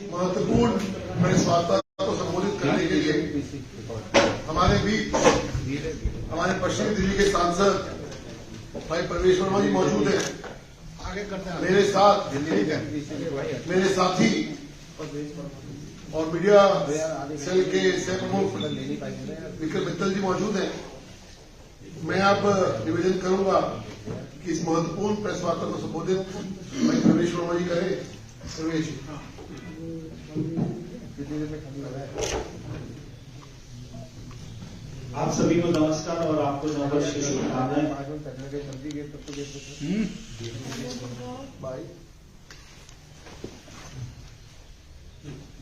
महत्वपूर्ण प्रेस वार्ता को संबोधित करने के लिए हमारे बीच हमारे पश्चिमी दिल्ली के सांसद भाई प्रवेश वर्मा जी मौजूद हैं। मेरे साथ मेरे साथी और मीडिया सेल के सह प्रमुख विक्रम मित्तल जी मौजूद हैं। मैं अब निवेदन करूंगा कि इस महत्वपूर्ण प्रेस वार्ता को संबोधित भाई प्रवेश वर्मा जी करें। प्रवेश जी। आप सभी को नमस्कार और आपको नववर्ष की शुभकामनाएं।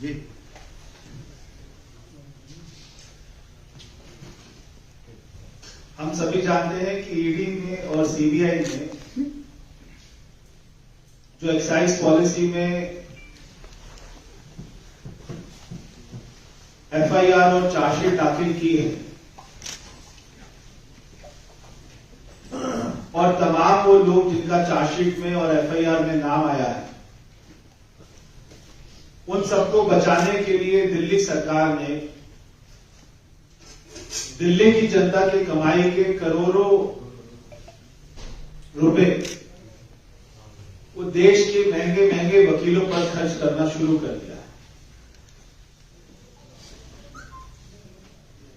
जी हम सभी जानते हैं कि ईडी ने और सीबीआई ने जो एक्साइज पॉलिसी में एफआईआर और चार्जशीट दाखिल की है और तमाम वो लोग जिनका चार्जशीट में और एफआईआर में नाम आया है, उन सबको बचाने के लिए दिल्ली सरकार ने दिल्ली की जनता की कमाई के करोड़ों रुपए वो देश के महंगे महंगे वकीलों पर खर्च करना शुरू कर दिया है।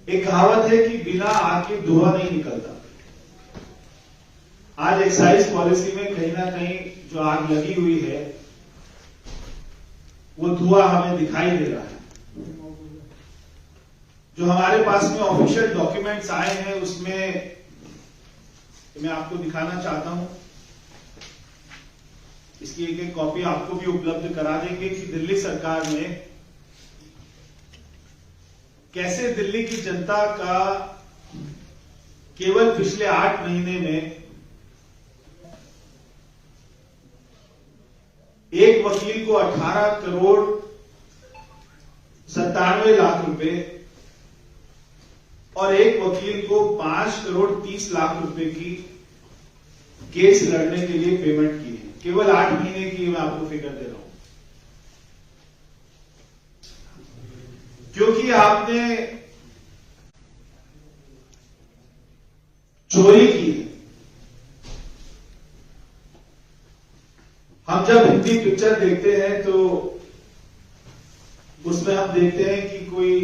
एक कहावत है कि बिना आग के धुआं नहीं निकलता। आज एक्साइज पॉलिसी में कहीं ना कहीं जो आग लगी हुई है वो धुआं हमें दिखाई दे रहा है। जो हमारे पास में ऑफिशियल डॉक्यूमेंट्स आए हैं उसमें मैं आपको दिखाना चाहता हूं। इसकी एक एक कॉपी आपको भी उपलब्ध करा देंगे कि दिल्ली सरकार ने कैसे दिल्ली की जनता का केवल पिछले 8 महीने में एक वकील को 18 करोड़ 97 लाख रुपए और एक वकील को 5 करोड़ 30 लाख रुपए की केस लड़ने के लिए पेमेंट की है। केवल 8 महीने की मैं आपको फिगर दे रहा हूं, क्योंकि आपने चोरी की है। हम जब हिंदी पिक्चर देखते हैं तो उसमें हम देखते हैं कि कोई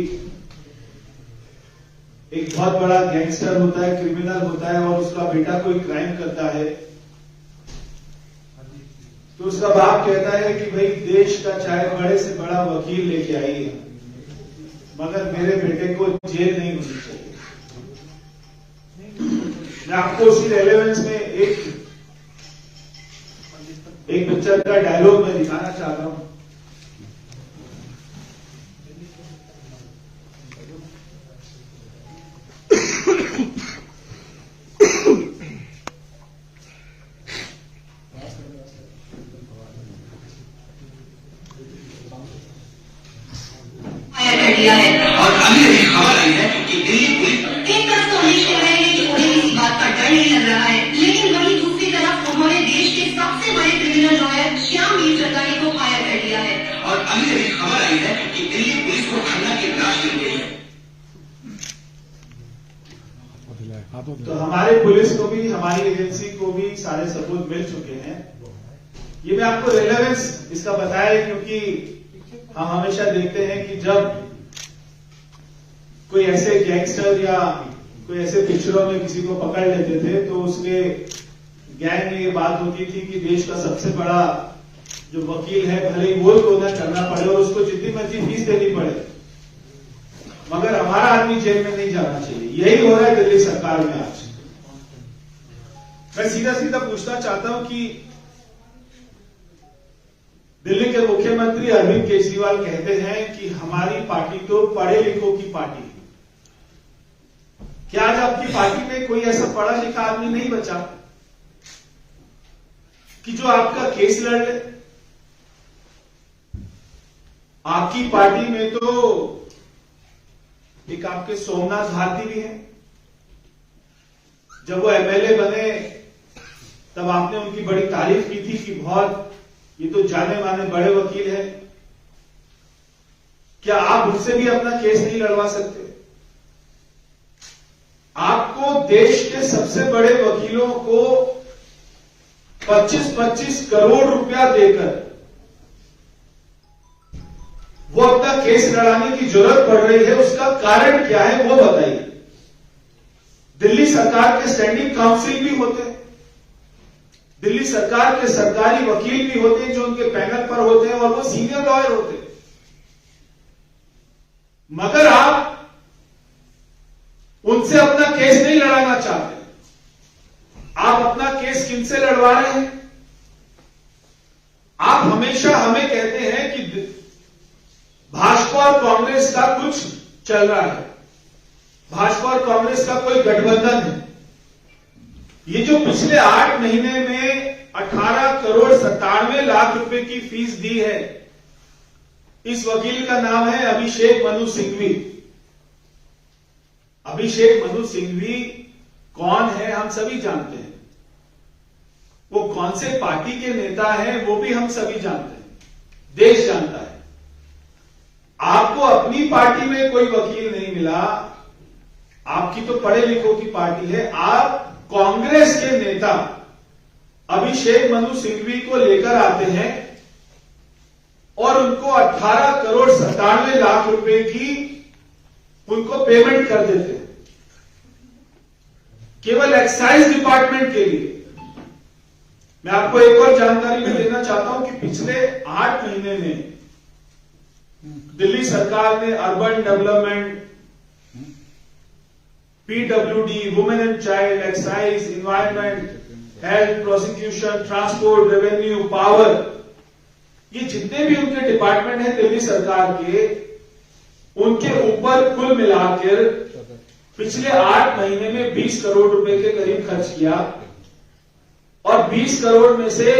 एक बहुत बड़ा गैंगस्टर होता है, क्रिमिनल होता है और उसका बेटा कोई क्राइम करता है तो उसका बाप कहता है कि भाई देश का चाहे बड़े से बड़ा वकील लेके आइए मगर मेरे बेटे को जेल नहीं होनी चाहिए। मैं आपको उसी रेलेवेंस में एक पिक्चर का डायलॉग मैं दिखाना चाहता हूं। और अभी अभी खबर आई है कि दिल्ली पुलिस एक तरफ तो अनिश कह रहे हैं कि उन्हें इस बात का डर नहीं लग रहा है, लेकिन वहीं दूसरी तरफ उन्होंने देश के सबसे बड़े क्रिमिनल लॉयर श्याम मीर चंदानी को फायर कर दिया है। और अभी अभी खबर आई है कि दिल्ली पुलिस को घटना की तलाश मिल गई है। तो हमारे पुलिस को भी, हमारी एजेंसी को भी सारे सबूत मिल चुके हैं। ये मैं आपको रेलेवेंस इसका बताया क्योंकि हम हमेशा देखते हैं कि जब कोई ऐसे गैंगस्टर या कोई ऐसे पिक्चरों में किसी को पकड़ लेते थे तो उसके गैंग में ये बात होती थी कि देश का सबसे बड़ा जो वकील है भले ही वो क्यों ना करना पड़े और उसको जितनी मर्जी फीस देनी पड़े मगर हमारा आदमी जेल में नहीं जाना चाहिए। यही हो रहा है दिल्ली सरकार में आज। मैं सीधा सीधा पूछना चाहता हूं कि दिल्ली के मुख्यमंत्री अरविंद केजरीवाल कहते हैं कि हमारी पार्टी तो पढ़े लिखों की पार्टी है। क्या आज आपकी पार्टी में कोई ऐसा पढ़ा लिखा आदमी नहीं बचा कि जो आपका केस लड़े? आपकी पार्टी में तो एक आपके सोमनाथ भारती भी हैं। जब वो एमएलए बने तब आपने उनकी बड़ी तारीफ की थी कि बहुत ये तो जाने माने बड़े वकील हैं। क्या आप उनसे भी अपना केस नहीं लड़वा सकते? आपको देश के सबसे बड़े वकीलों को 25-25 करोड़ रुपया देकर वो अपना केस लड़ाने की जरूरत पड़ रही है, उसका कारण क्या है वो बताइए। दिल्ली सरकार के स्टैंडिंग काउंसिल भी होते हैं, दिल्ली सरकार के सरकारी वकील भी होते हैं जो उनके पैनल पर होते हैं और वो सीनियर लॉयर होते हैं, मगर आप उनसे अपना केस नहीं लड़ाना चाहते। आप अपना केस किनसे लड़वा रहे हैं? आप हमेशा हमें कहते हैं कि भाजपा और कांग्रेस का कुछ चल रहा है, भाजपा और कांग्रेस का कोई गठबंधन है। ये जो पिछले 8 महीने में 18 करोड़ 97 लाख रुपए की फीस दी है, इस वकील का नाम है अभिषेक मनु सिंघवी। अभिषेक मनु सिंघवी कौन है हम सभी जानते हैं, वो कौन से पार्टी के नेता हैं वो भी हम सभी जानते हैं, देश जानता है। आपको अपनी पार्टी में कोई वकील नहीं मिला, आपकी तो पढ़े लिखों की पार्टी है, आप कांग्रेस के नेता अभिषेक मनु सिंघवी को लेकर आते हैं और उनको 18 करोड़ 97 लाख रुपए की उनको पेमेंट कर देते हैं केवल एक्साइज डिपार्टमेंट के लिए। मैं आपको एक और जानकारी में देना चाहता हूं कि पिछले 8 महीने में दिल्ली सरकार ने urban development, PWD, women and child, excise, environment, health, prosecution, transport, revenue, power, ये जितने भी उनके डिपार्टमेंट हैं दिल्ली सरकार के, उनके ऊपर कुल मिलाकर पिछले 8 महीने में 20 करोड़ रुपए के करीब खर्च किया और 20 करोड़ में से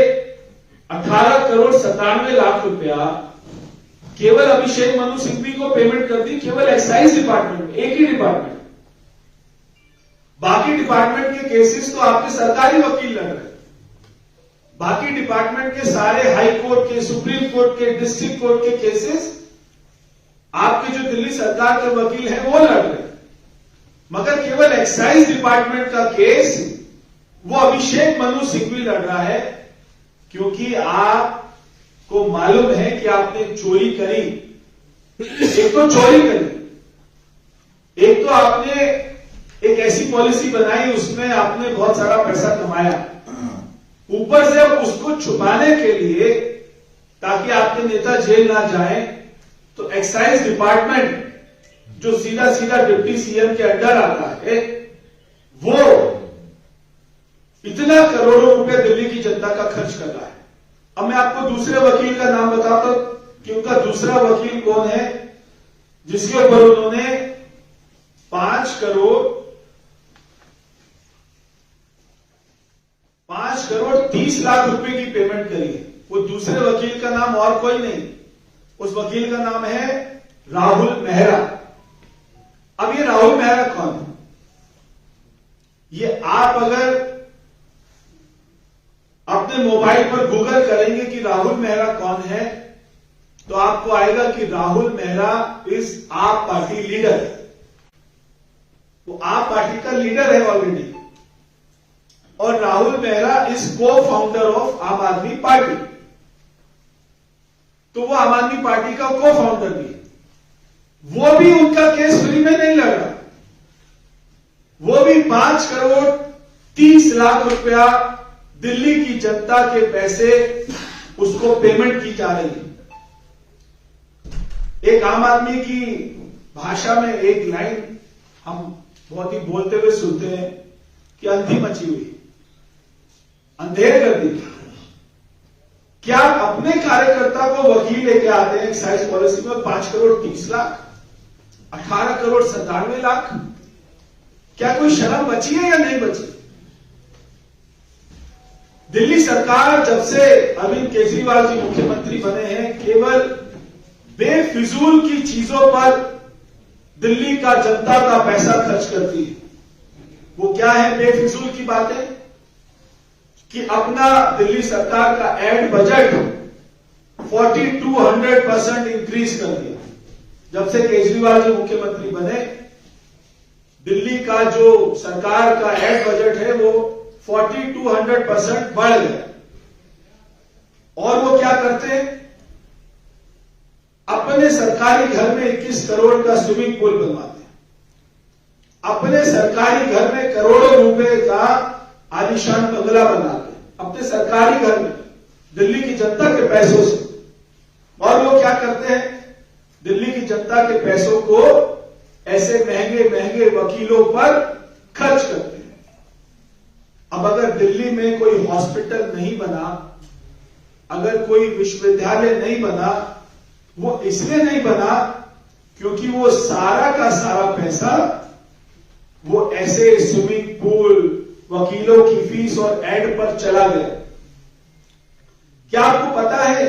18 करोड़ 97 लाख रुपया केवल अभिषेक मनु सिंघवी को पेमेंट कर दी, केवल एक्साइज डिपार्टमेंट में, एक ही डिपार्टमेंट। बाकी डिपार्टमेंट के केसेस तो आपके सरकारी वकील लड़ रहे हैं, बाकी डिपार्टमेंट के सारे हाई कोर्ट के, सुप्रीम कोर्ट के, डिस्ट्रिक्ट कोर्ट के केसेस आपके जो दिल्ली सरकार के वकील हैं वो लड़ रहे हैं, मगर केवल एक्साइज डिपार्टमेंट का केस वो अभिषेक मनु सिंघवी लड़ रहा है, क्योंकि आपको मालूम है कि आपने चोरी करी। एक तो चोरी करी, एक तो आपने एक ऐसी पॉलिसी बनाई उसमें आपने बहुत सारा पैसा कमाया, ऊपर से अब उसको छुपाने के लिए ताकि आपके नेता जेल ना जाए, तो एक्साइज डिपार्टमेंट जो सीधा सीधा डिप्टी सीएम के अंडर आता है, वो इतना करोड़ों रुपए दिल्ली की जनता का खर्च कर रहा है। अब मैं आपको दूसरे वकील का नाम बताता हूं कि उनका दूसरा वकील कौन है, जिसके ऊपर उन्होंने 5 करोड़ 30 लाख रुपए की पेमेंट करी है। वो दूसरे वकील का नाम और कोई नहीं, उस वकील का नाम है राहुल मेहरा। अब ये राहुल मेहरा कौन है? ये आप अगर अपने मोबाइल पर गूगल करेंगे कि राहुल मेहरा कौन है, तो आपको आएगा कि राहुल मेहरा इज आप पार्टी लीडर। वो आप पार्टी का लीडर है ऑलरेडी, और राहुल मेहरा इज को फाउंडर ऑफ आम आदमी पार्टी। तो वो आम आदमी पार्टी का को फाउंडर भी है, वो भी उनका केस फ्री में नहीं लड़ रहा, वो भी 5 करोड़ 30 लाख रुपया दिल्ली की जनता के पैसे उसको पेमेंट की जा रही है। एक आम आदमी की भाषा में एक लाइन हम बहुत ही बोलते हुए सुनते हैं कि अंधी मची हुई, अंधेर कर दी। क्या अपने कार्यकर्ता को वकील लेके आते हैं एक्साइज पॉलिसी में 5 करोड़ 30 लाख, 18 करोड़ 97 लाख? क्या कोई शर्म बची है या नहीं बची? दिल्ली सरकार जब से अरविंद केजरीवाल जी मुख्यमंत्री बने हैं, केवल बेफिजूल की चीजों पर दिल्ली का जनता का पैसा खर्च करती है। वो क्या है बेफिजूल की बातें? कि अपना दिल्ली सरकार का एड बजट 4200% इंक्रीज कर दिया। जब से केजरीवाल जी मुख्यमंत्री बने, दिल्ली का जो सरकार का एड बजट है वो 40 to 100% बढ़ गया। और वो क्या करते हैं, अपने सरकारी घर में 21 करोड़ का स्विमिंग पूल बनवाते हैं, अपने सरकारी घर में करोड़ों रुपए का आलीशान बंगला बनाते हैं, अपने सरकारी घर में दिल्ली की जनता के पैसों से। और वो क्या करते हैं, दिल्ली की जनता के पैसों को ऐसे महंगे महंगे वकीलों पर खर्च करते हैं। अब अगर दिल्ली में कोई हॉस्पिटल नहीं बना, अगर कोई विश्वविद्यालय नहीं बना, वो इसलिए नहीं बना क्योंकि वो सारा का सारा पैसा वो ऐसे स्विमिंग पूल, वकीलों की फीस और एड पर चला गया। क्या आपको पता है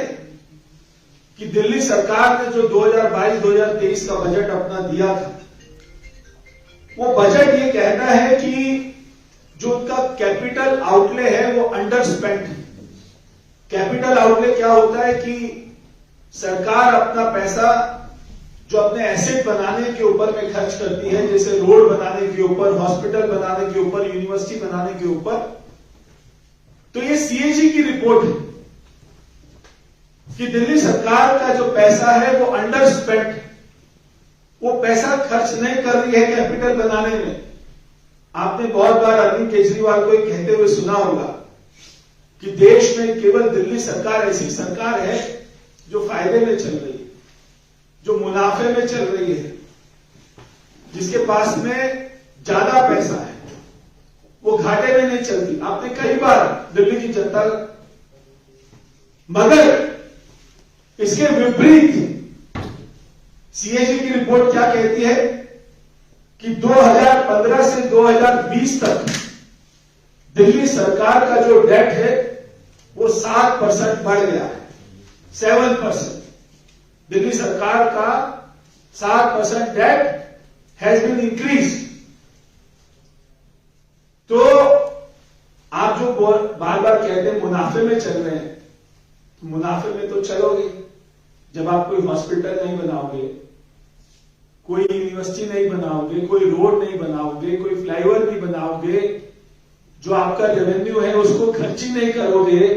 कि दिल्ली सरकार ने जो 2022-2023 का बजट अपना दिया था, वो बजट ये कहता है कि जो उनका कैपिटल आउटले है वो अंडर स्पेंड है। कैपिटल आउटले क्या होता है कि सरकार अपना पैसा जो अपने एसेट बनाने के ऊपर में खर्च करती है, जैसे रोड बनाने के ऊपर, हॉस्पिटल बनाने के ऊपर, यूनिवर्सिटी बनाने के ऊपर। तो ये सीएजी की रिपोर्ट है कि दिल्ली सरकार का जो पैसा है वो अंडर स्पेंड, वो पैसा खर्च नहीं कर रही है कैपिटल बनाने में। आपने बहुत बार अरविंद केजरीवाल को कहते हुए सुना होगा कि देश में केवल दिल्ली सरकार ऐसी सरकार है जो फायदे में चल रही है, जो मुनाफे में चल रही है, जिसके पास में ज्यादा पैसा है, वो घाटे में नहीं चलती। आपने कई बार दिल्ली की जनता, मगर इसके विपरीत सीएजी की रिपोर्ट क्या कहती है कि 2015 से 2020 तक दिल्ली सरकार का जो डेट है वो 7% बढ़ गया है, 7%। दिल्ली सरकार का 7% डेट हैज बीन इंक्रीज। तो आप जो बार बार कहते हैं मुनाफे में चल रहे हैं, तो मुनाफे में तो चलोगे जब आप कोई हॉस्पिटल नहीं बनाओगे, कोई यूनिवर्सिटी नहीं बनाओगे, कोई रोड नहीं बनाओगे, कोई फ्लाईओवर नहीं बनाओगे, जो आपका रेवेन्यू है उसको खर्च ही नहीं करोगे।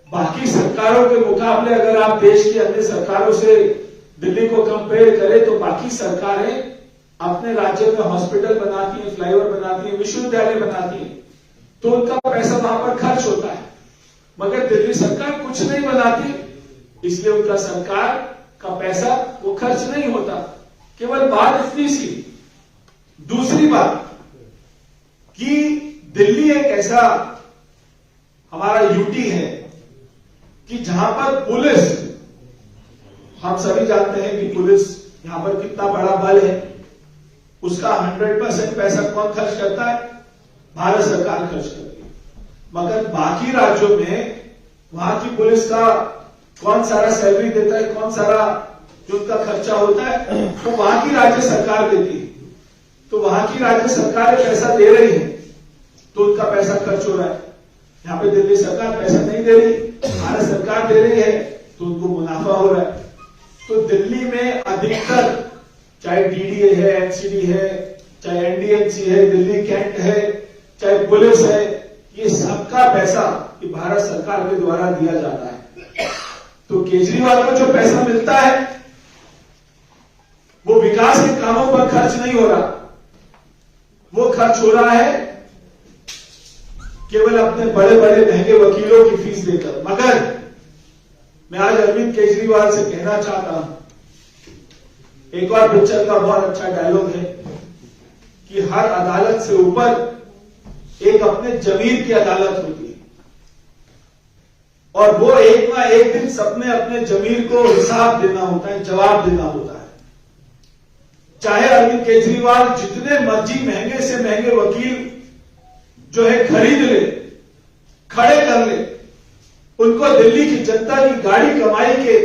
बाकी सरकारों के मुकाबले अगर आप देश की अन्य सरकारों से दिल्ली को कंपेयर करें तो बाकी सरकारें अपने राज्य में हॉस्पिटल बनाती हैं, फ्लाईओवर बनाती हैं, विश्वविद्यालय बनाती हैं, तो उनका पैसा वहां पर खर्च होता है। मगर दिल्ली सरकार कुछ नहीं बनाती, इसलिए उनका सरकार का पैसा वो खर्च नहीं होता। केवल बात इतनी सी। दूसरी बात कि दिल्ली एक ऐसा हमारा यूटी है कि जहां पर पुलिस, हम सभी जानते हैं कि पुलिस यहां पर कितना बड़ा बल है, उसका 100% पैसा कौन खर्च करता है? भारत सरकार खर्च करती है। मगर बाकी राज्यों में वहां की पुलिस का कौन सारा सैलरी देता है, कौन सारा जो उनका खर्चा होता है वो वहां की राज्य सरकार देती है। तो वहां की राज्य सरकार पैसा दे रही है तो उनका पैसा खर्च हो रहा है। यहां पे दिल्ली सरकार पैसा नहीं दे रही, भारत सरकार दे रही है तो उनको मुनाफा हो रहा है। तो दिल्ली में अधिकतर, चाहे डीडीए है, एनसीडी है, चाहे एनडीएमसी है, दिल्ली कैंट है, चाहे पुलिस है, ये सबका पैसा ये भारत सरकार के द्वारा दिया जाता है। तो केजरीवाल को जो पैसा मिलता है वो विकास के कामों पर खर्च नहीं हो रहा, वो खर्च हो रहा है केवल अपने बड़े बड़े महंगे वकीलों की फीस देकर। मगर मैं आज अरविंद केजरीवाल से कहना चाहता हूं, एक और पिक्चर का बहुत अच्छा डायलॉग है कि हर अदालत से ऊपर एक अपने जमीर की अदालत होती है और वो एक ना एक दिन सबने अपने जमीर को हिसाब देना होता है, जवाब देना होता है। चाहे अरविंद केजरीवाल जितने मर्जी महंगे से महंगे वकील जो है खरीद ले, खड़े कर ले, उनको दिल्ली की जनता की गाड़ी कमाई के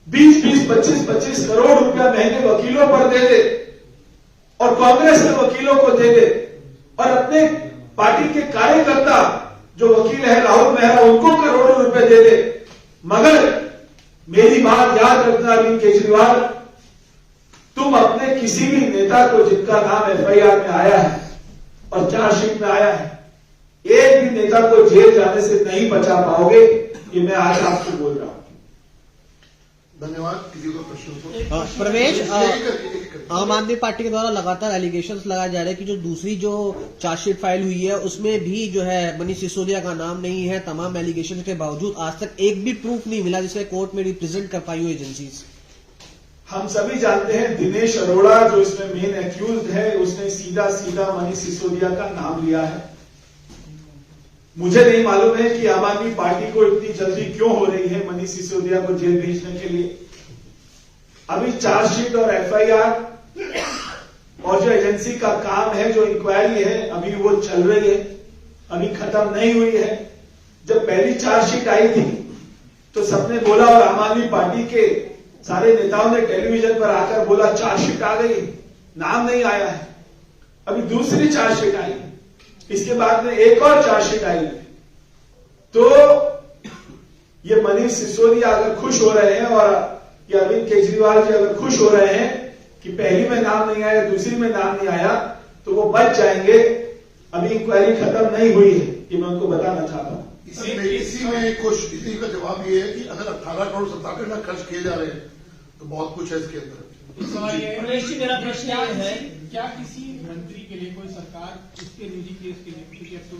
20-20, 25-25 करोड़ रुपया महंगे वकीलों पर दे दे और कांग्रेस के वकीलों को दे दे और अपने पार्टी के कार्यकर्ता जो वकील है राहुल मेहरा उनको करोड़ों रुपए दे दे। मगर मेरी बात याद रखना अरविंद केजरीवाल, तुम अपने किसी भी नेता को जिनका नाम एफआईआर में आया है और चार्जशीट में आया है, एक भी नेता को जेल जाने से नहीं बचा पाओगे, ये मैं आज आपको बोल रहा हूं। धन्यवाद। किसी को प्रश्न को प्रवेश, एक आम आदमी पार्टी के द्वारा लगातार एलिगेशंस लगाए जा रहे हैं कि जो दूसरी जो चार्जशीट फाइल हुई है उसमें भी जो है मनीष सिसोदिया का नाम नहीं है। तमाम एलिगेशंस के बावजूद आज तक एक भी प्रूफ नहीं मिला जिसे कोर्ट में रिप्रेजेंट कर पाई हो एजेंसीज। हम सभी जानते हैं दिनेश अरोड़ा जो इसमें मेन एक्यूज्ड है, उसने सीधा सीधा मनीष सिसोदिया का नाम लिया है। मुझे नहीं मालूम है कि आम आदमी पार्टी को इतनी जल्दी क्यों हो रही है मनीष सिसोदिया को जेल भेजने के लिए। अभी चार्जशीट और एफआईआर और जो एजेंसी का काम है, जो इंक्वायरी है, अभी वो चल रही है, अभी खत्म नहीं हुई है। जब पहली चार्जशीट आई थी तो सबने बोला और आम आदमी पार्टी के सारे नेताओं ने टेलीविजन पर आकर बोला चार्जशीट आ गई, नाम नहीं आया है। अभी दूसरी चार्जशीट आई, इसके बाद में एक और चार्जशीट आई। तो ये मनीष सिसोदिया अगर खुश हो रहे हैं और ये अरविंद केजरीवाल जी अगर खुश हो रहे हैं कि पहली में नाम नहीं आया, दूसरी में नाम नहीं आया, तो वो बच जाएंगे। अभी इंक्वायरी खत्म नहीं हुई है, ये मैं उनको बताना चाहता हूं। इसी में कुछ इसी का जवाब ये है कि अगर 18 करोड़ 17 लाख खर्च किए जा रहे हैं तो बहुत कुछ है इसके अंदर। प्रवेश जी, मेरा प्रश्न यह है, क्या किसी मंत्री के लिए कोई सरकार उसके निजी केस के लिए क्योंकि अब तो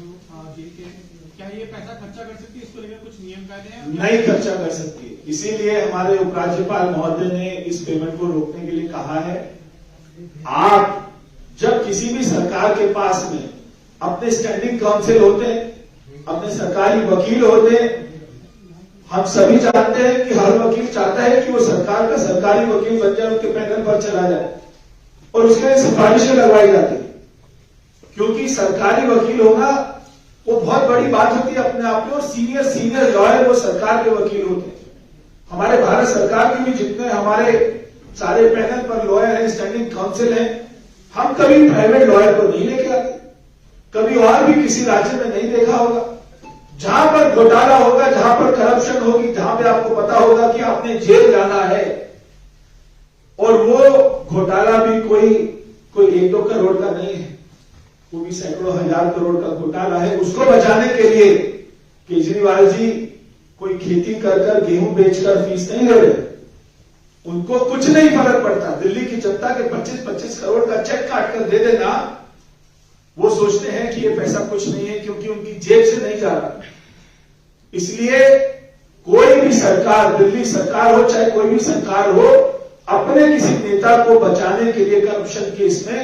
जेल के, क्या ये पैसा खर्चा कर सकती है? इसको लेकर कुछ नियम कायदे हैं? नहीं खर्चा कर सकती, इसीलिए हमारे उपराज्यपाल महोदय ने इस पेमेंट को रोकने के लिए कहा है। आप जब किसी भी सरकार के पास में अपने स्टैंडिंग काउंसिल होते हैं, अपने सरकारी वकील होते हैं, हम सभी जानते हैं कि हर वकील चाहता है कि वो सरकार का सरकारी वकील बन जाए, उनके पैनल पर चला जाए और उसके सिफारिशें लगवाई जाती है। क्योंकि सरकारी वकील होना वो बहुत बड़ी बात होती है अपने आप में, और सीनियर लॉयर वो सरकार के वकील होते हैं। हमारे भारत सरकार के भी जितने हमारे सारे पैनल पर लॉयर हैं, स्टैंडिंग काउंसिल हैं, हम कभी प्राइवेट लॉयर को नहीं लेके आते, कभी और भी किसी राज्य में नहीं देखा होगा। जहां पर घोटाला होगा, जहां पर करप्शन होगी, जहां पे आपको पता होगा कि आपने जेल जाना है और वो घोटाला भी कोई 1-2 करोड़ का नहीं है, वो भी सैकड़ों हजार करोड़ का घोटाला है, उसको बचाने के लिए केजरीवाल जी कोई खेती कर गेहूं बेचकर फीस नहीं ले रहे। उनको कुछ नहीं फर्क पड़ता, दिल्ली की जनता के 25-25 करोड़ का चेक काट कर दे देना, वो सोचते हैं कि ये पैसा कुछ नहीं है क्योंकि उनकी जेब से नहीं जा रहा। इसलिए कोई भी सरकार, दिल्ली सरकार हो चाहे कोई भी सरकार हो, अपने किसी नेता को बचाने के लिए करप्शन केस में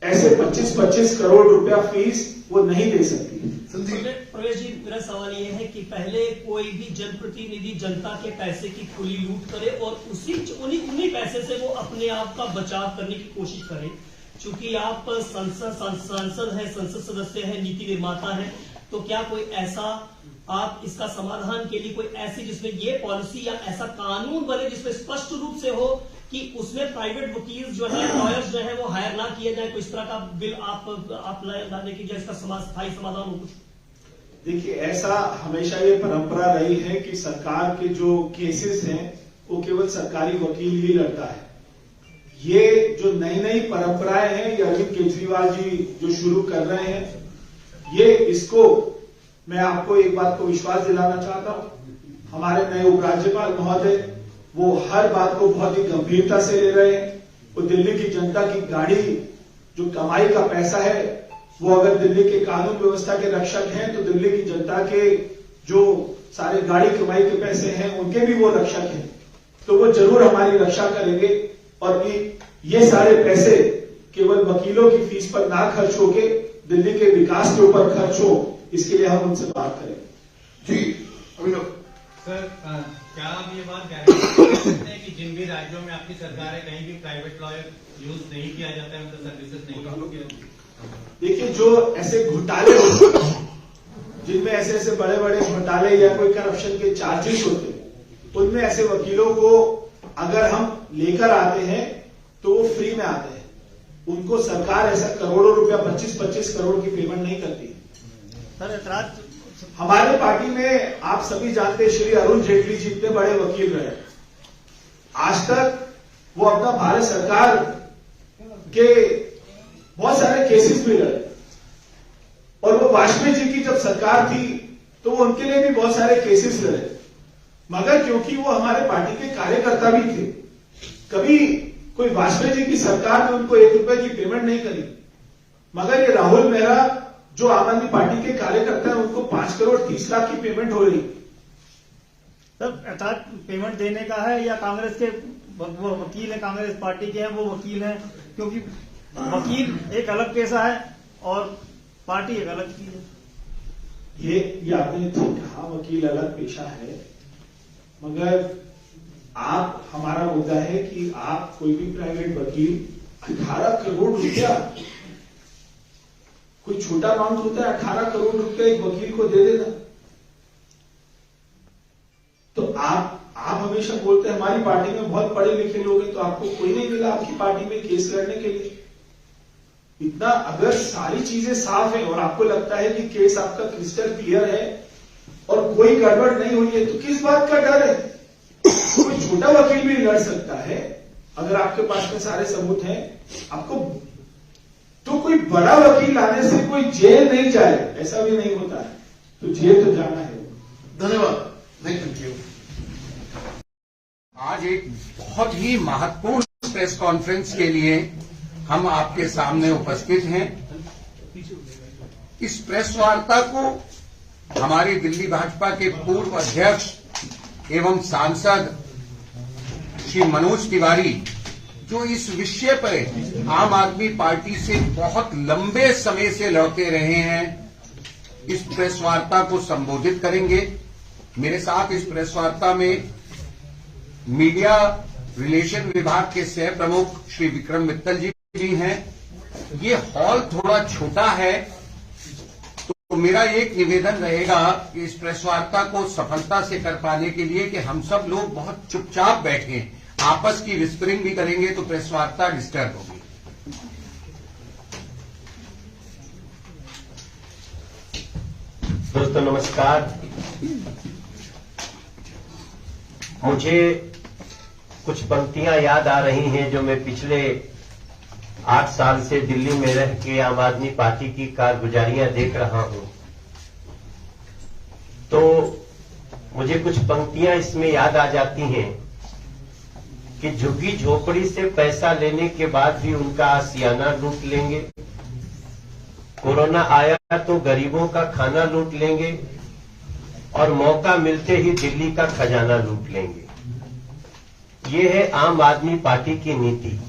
ऐसे 25-25 करोड़ रुपया फीस वो नहीं दे सकती। प्रवेश जी, मेरा सवाल ये है कि पहले कोई भी जनप्रतिनिधि जनता के पैसे की खुली लूट करे और उन्हीं पैसे से वो अपने आप का बचाव करने की कोशिश करे। चूंकि आप सांसद है, संसद सदस्य है, नीति निर्माता है, तो क्या कोई ऐसा आप इसका समाधान के लिए कोई ऐसी जिसमें ये पॉलिसी या ऐसा कानून बने जिसमें स्पष्ट रूप से हो कि उसमें प्राइवेट वकील जो है, लॉयर्स जो है, वो हायर ना किए जाए? कोई इस तरह का बिल आप लाने की जिसका स्थायी समाधान हो? कुछ देखिए, ऐसा हमेशा ये परंपरा रही है कि सरकार के जो केसेस हैं वो केवल सरकारी वकील ही लड़ता है। ये जो नई परंपराएं हैं, ये अरविंद केजरीवाल जी जो शुरू कर रहे हैं, ये इसको मैं आपको एक बात को विश्वास दिलाना चाहता हूं। हमारे नए उपराज्यपाल महोदय वो हर बात को बहुत ही गंभीरता से ले रहे हैं। वो दिल्ली की जनता की गाड़ी, जो कमाई का पैसा है, वो अगर दिल्ली के कानून व्यवस्था के रक्षक हैं तो दिल्ली की जनता के जो सारे गाड़ी कमाई के पैसे हैं उनके भी वो रक्षक हैं, तो वो जरूर हमारी रक्षा करेंगे। और ये सारे पैसे केवल वकीलों की फीस पर ना खर्च होके दिल्ली के विकास के ऊपर खर्च हो, इसके लिए हम उनसे बात करें। जी अभिनव सर, क्या आप ये बात गारंटी कर सकते हैं कि जिन भी राज्यों में आपकी सरकार है कहीं भी प्राइवेट लॉयर यूज नहीं किया जाता है, उनका सर्विसेज नहीं किया? देखिए, जो ऐसे घोटाले होते हैं, जिनमें ऐसे बड़े बड़े घोटाले या कोई करप्शन के चार्जेस होते हैं, उनमें ऐसे वकीलों को अगर हम लेकर आते हैं तो वो फ्री में आते हैं। उनको सरकार ऐसा करोड़ों रुपया 25-25 करोड़ की पेमेंट नहीं करती है। हमारे पार्टी में आप सभी जानते हैं, श्री अरुण जेटली जी इतने बड़े वकील रहे, आज तक वो अपना भारत सरकार के बहुत सारे केसेस भी लड़े, और वो वाजपेयी जी की जब सरकार थी तो वो उनके लिए भी बहुत सारे केसेस लड़े, मगर क्योंकि वो हमारे पार्टी के कार्यकर्ता भी थे, कभी कोई वाजपेयी जी की सरकार ने उनको 1 रुपए की पेमेंट नहीं करी। मगर ये राहुल मेहरा जो आम आदमी पार्टी के कार्यकर्ता है, उनको 5 करोड़ 30 लाख की पेमेंट हो रही। सर अर्थात पेमेंट देने का है या कांग्रेस के वो वकील है, कांग्रेस पार्टी के हैं वो वकील हैं, क्योंकि वकील एक अलग पेशा है और पार्टी एक अलग चीज है। ये आपने ठीक कहा, वकील अलग पेशा है, मगर आप हमारा मुद्दा है कि आप कोई भी प्राइवेट वकील 18 करोड़ रुपया, कोई छोटा अमाउंट होता है 18 करोड़ रुपया एक वकील को दे देना। तो आप हमेशा बोलते हैं हमारी पार्टी में बहुत पढ़े लिखे लोग हैं, तो आपको कोई नहीं मिला आपकी पार्टी में केस लड़ने के लिए। इतना अगर सारी चीजें साफ है और आपको लगता है कि केस आपका क्रिस्टल क्लियर है और कोई गड़बड़ नहीं हुई है, तो किस बात का डर है? कोई छोटा वकील भी लड़ सकता है अगर आपके पास में सारे सबूत हैं। आपको तो कोई बड़ा वकील आने से कोई जेल नहीं जाए, ऐसा भी नहीं होता है, तो जेल तो जाना है। धन्यवाद। Thank you. आज एक बहुत ही महत्वपूर्ण प्रेस कॉन्फ्रेंस के लिए हम आपके सामने उपस्थित हैं। इस प्रेस वार्ता को हमारे दिल्ली भाजपा के पूर्व अध्यक्ष एवं सांसद श्री मनोज तिवारी, जो इस विषय पर आम आदमी पार्टी से बहुत लंबे समय से लड़ते रहे हैं, इस प्रेस वार्ता को संबोधित करेंगे। मेरे साथ इस प्रेस वार्ता में मीडिया रिलेशन विभाग के सह प्रमुख श्री विक्रम मित्तल जी भी हैं। ये हॉल थोड़ा छोटा है, तो मेरा एक निवेदन रहेगा कि इस प्रेस वार्ता को सफलता से कर पाने के लिए कि हम सब लोग बहुत चुपचाप बैठें, आपस की विस्परिंग भी करेंगे तो प्रेस वार्ता डिस्टर्ब होगी। दोस्तों नमस्कार। मुझे कुछ पंक्तियां याद आ रही हैं जो मैं पिछले 8 साल से दिल्ली में रह के आम आदमी पार्टी की कारगुजारियां देख रहा हूं, तो मुझे कुछ पंक्तियां इसमें याद आ जाती हैं कि झुग्गी झोपड़ी से पैसा लेने के बाद भी उनका आशियाना लूट लेंगे, कोरोना आया तो गरीबों का खाना लूट लेंगे और मौका मिलते ही दिल्ली का खजाना लूट लेंगे। ये है आम आदमी पार्टी की नीति।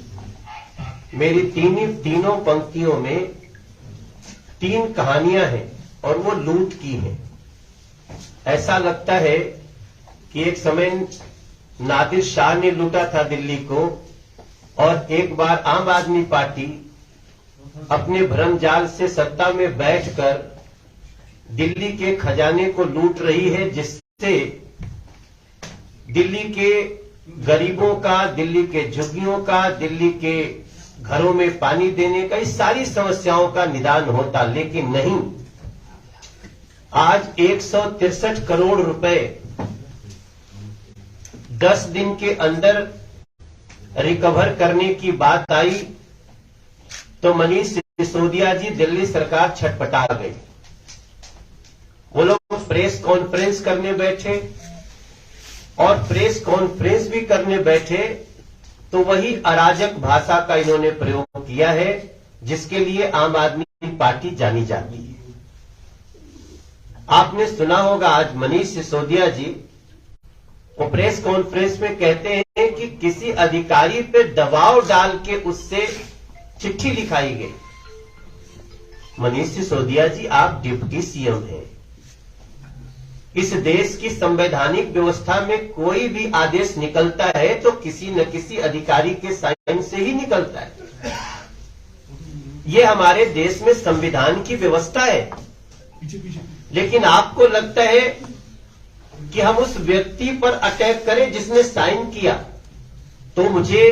मेरी तीनों पंक्तियों में 3 कहानियां हैं और वो लूट की हैं। ऐसा लगता है कि एक समय नादिर शाह ने लूटा था दिल्ली को, और एक बार आम आदमी पार्टी अपने भ्रमजाल से सत्ता में बैठकर दिल्ली के खजाने को लूट रही है, जिससे दिल्ली के गरीबों का, दिल्ली के झुग्गियों का, दिल्ली के घरों में पानी देने का, इस सारी समस्याओं का निदान होता। लेकिन नहीं, आज 163 करोड़ रुपए 10 दिन के अंदर रिकवर करने की बात आई तो मनीष सिसोदिया जी दिल्ली सरकार छटपटा गई। वो लोग प्रेस कॉन्फ्रेंस करने बैठे, और प्रेस कॉन्फ्रेंस भी करने बैठे तो वही अराजक भाषा का इन्होंने प्रयोग किया है जिसके लिए आम आदमी पार्टी जानी जाती है। आपने सुना होगा, आज मनीष सिसोदिया जी वो प्रेस कॉन्फ्रेंस में कहते हैं कि किसी अधिकारी पे दबाव डाल के उससे चिट्ठी लिखाई गई। मनीष सिसोदिया जी, आप डिप्टी सीएम हैं। इस देश की संवैधानिक व्यवस्था में कोई भी आदेश निकलता है तो किसी न किसी अधिकारी के साइन से ही निकलता है। ये हमारे देश में संविधान की व्यवस्था है। लेकिन आपको लगता है कि हम उस व्यक्ति पर अटैक करें जिसने साइन किया। तो मुझे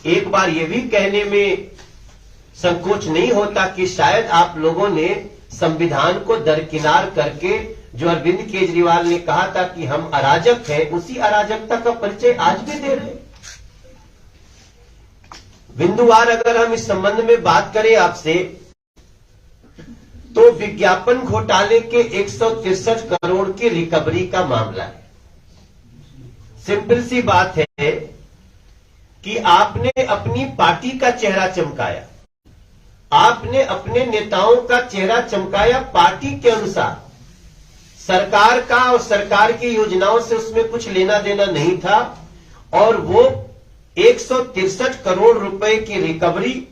एक बार यह भी कहने में संकोच नहीं होता कि शायद आप लोगों ने संविधान को दरकिनार करके, जो अरविंद केजरीवाल ने कहा था कि हम अराजक हैं, उसी अराजकता का परिचय आज भी दे रहे हैं। बिंदुवार अगर हम इस संबंध में बात करें आपसे, तो विज्ञापन घोटाले के 163 करोड़ की रिकवरी का मामला है। सिंपल सी बात है कि आपने अपनी पार्टी का चेहरा चमकाया, आपने अपने नेताओं का चेहरा चमकाया पार्टी के अनुसार। सरकार का और सरकार की योजनाओं से उसमें कुछ लेना देना नहीं था, और वो 163 करोड़ रुपए की रिकवरी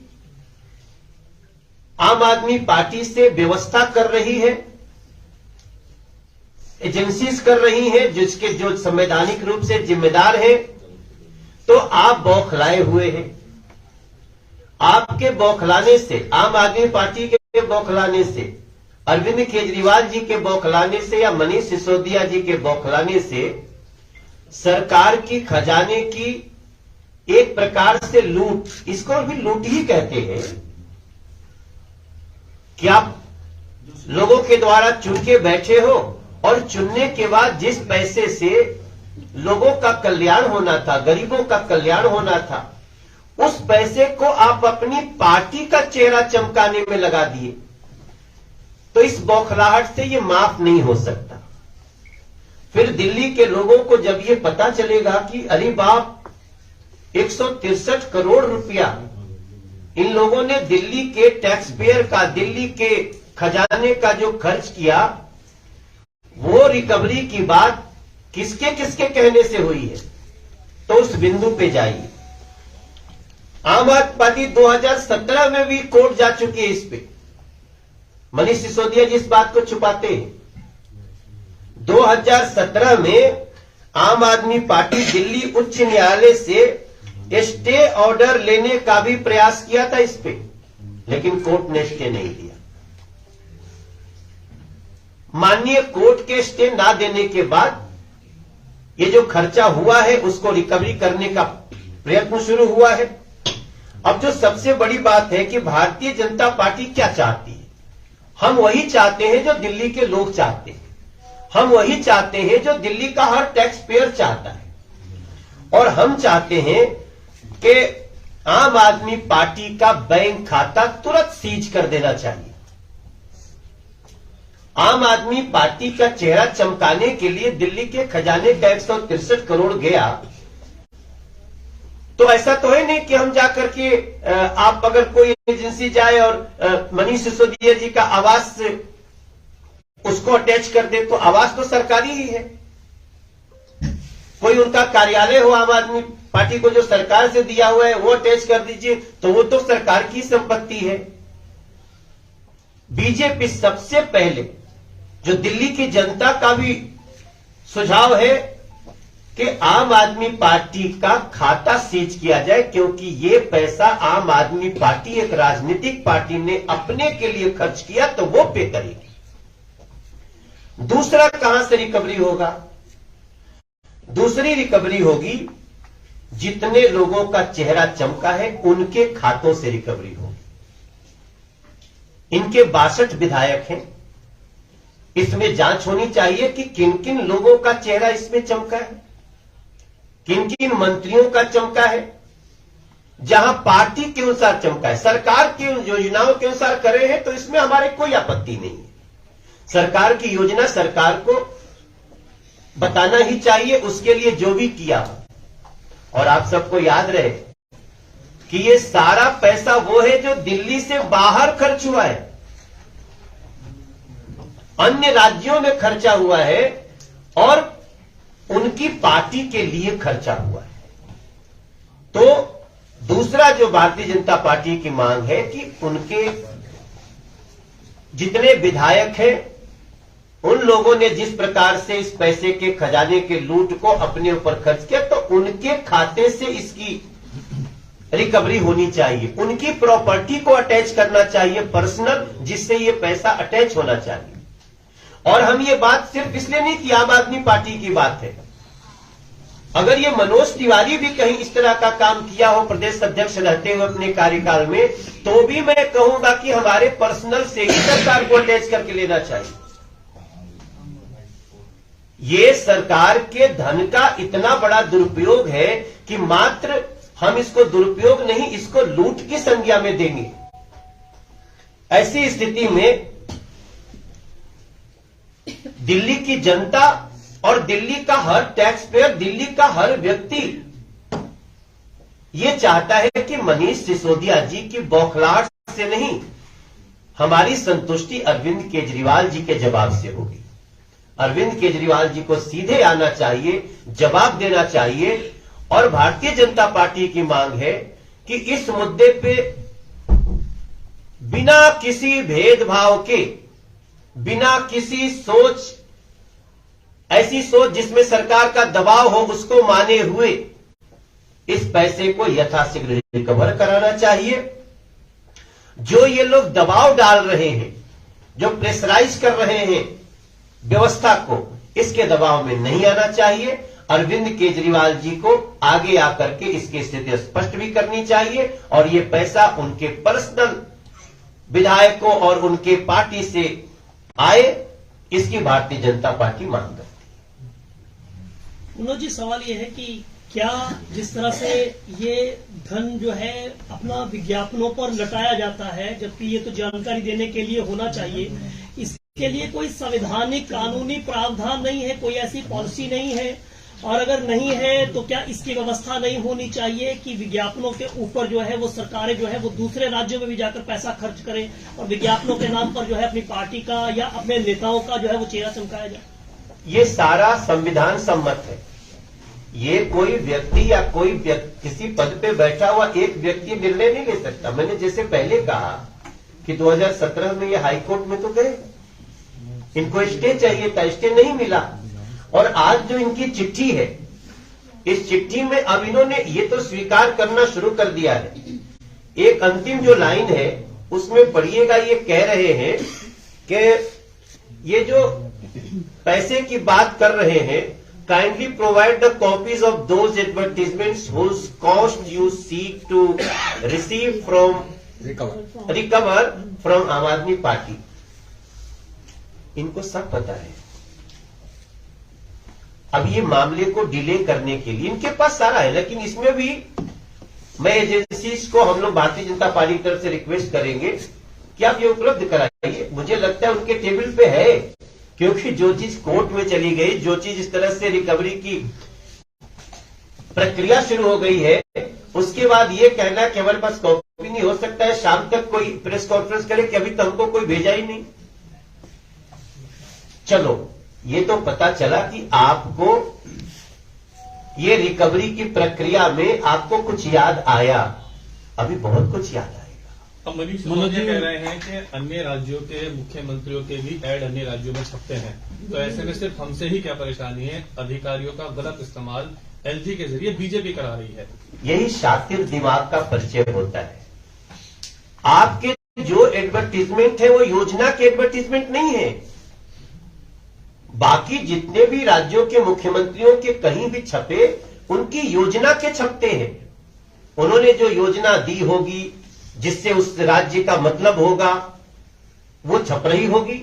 आम आदमी पार्टी से व्यवस्था कर रही है, एजेंसीज कर रही हैं, जिसके जो संवैधानिक रूप से जिम्मेदार हैं। तो आप बौखलाए हुए हैं। आपके बौखलाने से, आम आदमी पार्टी के बौखलाने से, अरविंद केजरीवाल जी के बौखलाने से या मनीष सिसोदिया जी के बौखलाने से सरकार की खजाने की एक प्रकार से लूट, इसको भी लूट ही कहते हैं, कि आप लोगों के द्वारा चुन के बैठे हो और चुनने के बाद जिस पैसे से लोगों का कल्याण होना था, गरीबों का कल्याण होना था, उस पैसे को आप अपनी पार्टी का चेहरा चमकाने में लगा दिए। तो इस बौखलाहट से ये माफ नहीं हो सकता। फिर दिल्ली के लोगों को जब ये पता चलेगा कि अरे बाप, 163 करोड़ रुपया इन लोगों ने दिल्ली के टैक्स पेयर का, दिल्ली के खजाने का जो खर्च किया, वो रिकवरी की बात किसके किसके कहने से हुई है, तो उस बिंदु पे जाइए। आम आदमी पार्टी 2017 में भी कोर्ट जा चुकी है इस पे। मनीष सिसोदिया जी इस बात को छुपाते हैं। 2017 में आम आदमी पार्टी दिल्ली उच्च न्यायालय से स्टे ऑर्डर लेने का भी प्रयास किया था इस पे, लेकिन कोर्ट ने स्टे नहीं दिया। माननीय कोर्ट के स्टे ना देने के बाद ये जो खर्चा हुआ है उसको रिकवरी करने का प्रयत्न शुरू हुआ है। अब जो सबसे बड़ी बात है कि भारतीय जनता पार्टी क्या चाहती है, हम वही चाहते हैं जो दिल्ली के लोग चाहते हैं, हम वही चाहते हैं जो दिल्ली का हर टैक्स पेयर चाहता है, और हम चाहते हैं कि आम आदमी पार्टी का बैंक खाता तुरंत सीज कर देना चाहिए। आम आदमी पार्टी का चेहरा चमकाने के लिए दिल्ली के खजाने का 163 करोड़ गया, तो ऐसा तो है नहीं कि हम जाकर के आप अगर कोई एजेंसी जाए और मनीष सिसोदिया जी का आवास उसको अटैच कर दे, तो आवास तो सरकारी ही है। कोई उनका कार्यालय हो आम आदमी पार्टी को जो सरकार से दिया हुआ है वो अटैच कर दीजिए, तो वो तो सरकार की संपत्ति है। बीजेपी सबसे पहले, जो दिल्ली की जनता का भी सुझाव है कि आम आदमी पार्टी का खाता सीज किया जाए, क्योंकि ये पैसा आम आदमी पार्टी एक राजनीतिक पार्टी ने अपने के लिए खर्च किया, तो वो पे करेगी। दूसरा कहां से रिकवरी होगा? दूसरी रिकवरी होगी जितने लोगों का चेहरा चमका है उनके खातों से रिकवरी होगी। इनके 62 विधायक हैं, इसमें जांच होनी चाहिए कि किन किन लोगों का चेहरा इसमें चमका है, किन किन मंत्रियों का चमका है। जहां पार्टी के अनुसार चमका है, सरकार की योजनाओं के अनुसार करे हैं, तो इसमें हमारे कोई आपत्ति नहीं है। सरकार की योजना सरकार को बताना ही चाहिए, उसके लिए जो भी किया। और आप सबको याद रहे कि ये सारा पैसा वो है जो दिल्ली से बाहर खर्च हुआ है, अन्य राज्यों में खर्चा हुआ है और उनकी पार्टी के लिए खर्चा हुआ है। तो दूसरा जो भारतीय जनता पार्टी की मांग है कि उनके जितने विधायक हैं, उन लोगों ने जिस प्रकार से इस पैसे के खजाने के लूट को अपने ऊपर खर्च किया, तो उनके खाते से इसकी रिकवरी होनी चाहिए। उनकी प्रॉपर्टी को अटैच करना चाहिए पर्सनल, जिससे ये पैसा अटैच होना चाहिए। और हम ये बात सिर्फ इसलिए नहीं कि आम आदमी पार्टी की बात है, अगर ये मनोज तिवारी भी कहीं इस तरह का काम किया हो प्रदेश अध्यक्ष रहते हुए अपने कार्यकाल में, तो भी मैं कहूंगा कि हमारे पर्सनल से ही सरकार को अटैच करके लेना चाहिए। ये सरकार के धन का इतना बड़ा दुरुपयोग है कि मात्र हम इसको दुरुपयोग नहीं, इसको लूट की संज्ञा में देंगे। ऐसी स्थिति में दिल्ली की जनता और दिल्ली का हर टैक्स पेयर, दिल्ली का हर व्यक्ति ये चाहता है कि मनीष सिसोदिया जी की बौखलाहट से नहीं, हमारी संतुष्टि अरविंद केजरीवाल जी के जवाब से होगी। अरविंद केजरीवाल जी को सीधे आना चाहिए, जवाब देना चाहिए। और भारतीय जनता पार्टी की मांग है कि इस मुद्दे पे बिना किसी भेदभाव के, बिना किसी सोच, ऐसी सोच जिसमें सरकार का दबाव हो, उसको माने हुए इस पैसे को यथाशीघ्र रिकवर कराना चाहिए। जो ये लोग दबाव डाल रहे हैं, जो प्रेशराइज कर रहे हैं व्यवस्था को, इसके दबाव में नहीं आना चाहिए। अरविंद केजरीवाल जी को आगे आकर के इसकी स्थिति स्पष्ट भी करनी चाहिए और ये पैसा उनके पर्सनल विधायकों और उनके पार्टी से आए, इसकी भारतीय जनता पार्टी मांग करती है। मनोज जी, सवाल ये है कि क्या जिस तरह से ये धन जो है अपना विज्ञापनों पर लटाया जाता है, जबकि ये तो जानकारी देने के लिए होना चाहिए, इसके लिए कोई संवैधानिक कानूनी प्रावधान नहीं है, कोई ऐसी पॉलिसी नहीं है? और अगर नहीं है तो क्या इसकी व्यवस्था नहीं होनी चाहिए कि विज्ञापनों के ऊपर जो है वो सरकारें जो है वो दूसरे राज्यों में भी जाकर पैसा खर्च करें और विज्ञापनों के नाम पर जो है अपनी पार्टी का या अपने नेताओं का जो है वो चेहरा चमकाया जाए? ये सारा संविधान सम्मत है। ये कोई व्यक्ति या कोई किसी पद पे बैठा हुआ एक व्यक्ति निर्णय नहीं ले सकता। मैंने जैसे पहले कहा कि 2017 में ये हाईकोर्ट में तो गए, इनको स्टे चाहिए था, स्टे नहीं मिला। और आज जो इनकी चिट्ठी है, इस चिट्ठी में अब इन्होंने ये तो स्वीकार करना शुरू कर दिया है। एक अंतिम जो लाइन है उसमें पढ़िएगा, ये कह रहे हैं कि ये जो पैसे की बात कर रहे हैं, kindly provide the copies of those advertisements whose cost you seek to receive from recover from Aam Aadmi party. इनको सब पता है। अब ये मामले को डिले करने के लिए इनके पास सारा है, लेकिन इसमें भी मैं एजेंसीज को, हम लोग भारतीय जनता पार्टी की तरफ से रिक्वेस्ट करेंगे कि आप ये उपलब्ध कराइए। मुझे लगता है उनके टेबल पे है, क्योंकि जो चीज कोर्ट में चली गई, जो चीज इस तरह से रिकवरी की प्रक्रिया शुरू हो गई है, उसके बाद ये कहना कि हमारे पास कॉपी नहीं, हो सकता है शाम तक कोई प्रेस कॉन्फ्रेंस करे कि अभी तो हमको कोई भेजा ही नहीं। चलो, ये तो पता चला कि आपको ये रिकवरी की प्रक्रिया में आपको कुछ याद आया, अभी बहुत कुछ याद आएगा। अब मनीष सिसोदिया कह रहे हैं कि अन्य राज्यों के मुख्यमंत्रियों के भी ऐड अन्य राज्यों में छपते हैं, तो ऐसे में सिर्फ हमसे ही क्या परेशानी है? अधिकारियों का गलत इस्तेमाल एलजी के जरिए बीजेपी करा रही है। यही शातिर दिमाग का परिचय होता है। आपके जो एडवर्टीजमेंट है वो योजना के एडवर्टीजमेंट नहीं है। बाकी जितने भी राज्यों के मुख्यमंत्रियों के कहीं भी छपे, उनकी योजना के छपते हैं। उन्होंने जो योजना दी होगी, जिससे उस राज्य का मतलब होगा, वो छप रही होगी।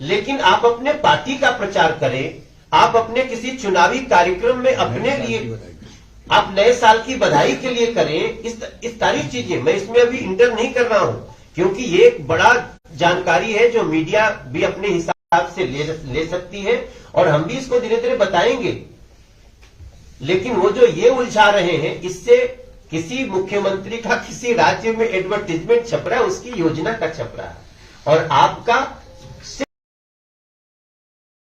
लेकिन आप अपने पार्टी का प्रचार करें, आप अपने किसी चुनावी कार्यक्रम में अपने लिए, आप नए साल की बधाई के लिए करें, इस सारी चीजें मैं इसमें अभी इंटर नहीं कर रहा हूं, क्योंकि ये एक बड़ा जानकारी है जो मीडिया भी अपने हिसाब से ले सकती है और हम भी इसको धीरे धीरे बताएंगे। लेकिन वो जो ये उलझा रहे हैं, इससे किसी मुख्यमंत्री का किसी राज्य में एडवर्टीजमेंट छप रहा है, उसकी योजना का छप रहा है, और आपका